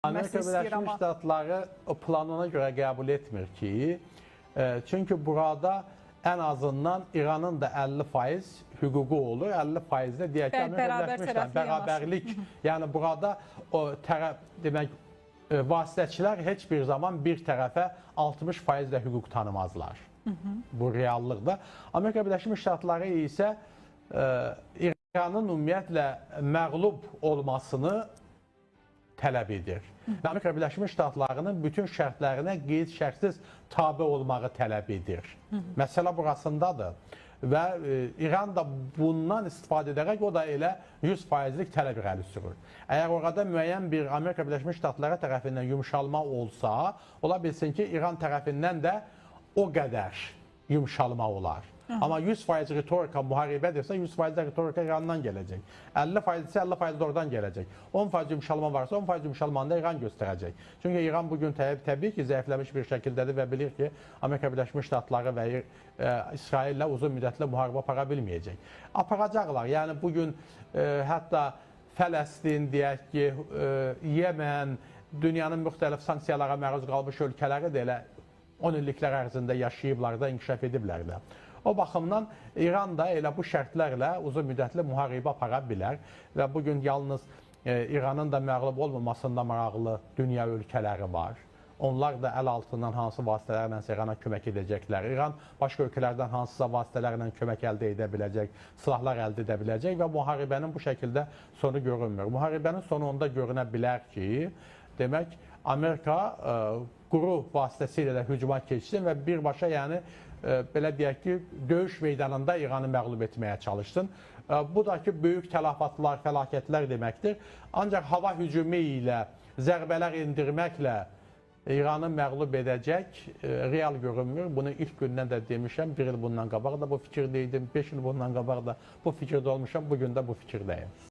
Amerika Birləşmiş Ştatları o planına görə qəbul etmir ki, çünki burada ən azından İranın da 50% hüququ olur, 50% də deyək ki, Amerika Birləşmiş Ştatları bərabərlik. Yəni burada o tərəf demək vasitəçilər heç bir zaman bir tərəfə 60% də hüquq tanımazlar. Bu reallıqdır. Amerika Birləşmiş Ştatları isə İranın ümumiyyətlə məğlub olmasını tələb edir. Amerika Birləşmiş Ştatlarının bütün şərtlərinə qeyd-şərtsiz tabe olmağı tələb edir. Məsələ burasındadır. Və İran da bundan istifadə edərək o da elə 100%lik tələb irəli sürür. Əgər orada müəyyən bir Amerika Birləşmiş Ştatları tərəfindən yumşalma olsa, ola bilsin ki, İran tərəfindən də o qədər yumşalma olar. Amma 100% ritorika müharibədirsə, 100% də ritorika İrandan gələcək. 50% isə 50% oradan gələcək. 10% yumşalma varsa, 10% yumşalmanı da İran göstərəcək. Çünki İran bugün təbii ki, zəifləmiş bir şəkildədir və bilir ki, Amerika Birləşmiş Ştatları və İsraillə uzun müddətli müharibə apara bilməyəcək. Aparacaqlar. Yəni bugün hətta Fələstin, deyək ki, Yemen, dünyanın müxtəlif sanksiyalara məruz qalmış ölkələri də elə 10 illiklər ərzində yaşayıblar da, inkişaf ediblər də. O baxımdan İran da elə bu şərtlərlə uzun müddətli müharibə apara bilər və bugün yalnız İranın da məğlub olmamasında maraqlı dünya ölkələri var. Onlar da əl altından hansı vasitələrlə İrana kömək edəcəklər. İran başqa ölkələrdən hansısa vasitələrlə kömək əldə edə biləcək, silahlar əldə edə biləcək və müharibənin bu şəkildə sonu görünmür. Müharibənin sonu onda görünə bilər ki, demək, Amerika quru vasitəsilə də hücuma keçsin və birbaşa, yəni, belə deyək ki, döyüş meydanında İranı məğlub etməyə çalışsın. Bu da ki, böyük tələfatlar, fəlakətlər deməkdir. Ancaq hava hücumu ilə, zərbələr indirməklə İranı məğlub edəcək real görünmür. Bunu ilk gündən də demişəm, bir il bundan qabaq da bu fikirdəydim, 5 il bundan qabaq da bu fikirdə olmuşam, bugün də bu fikirdəyim.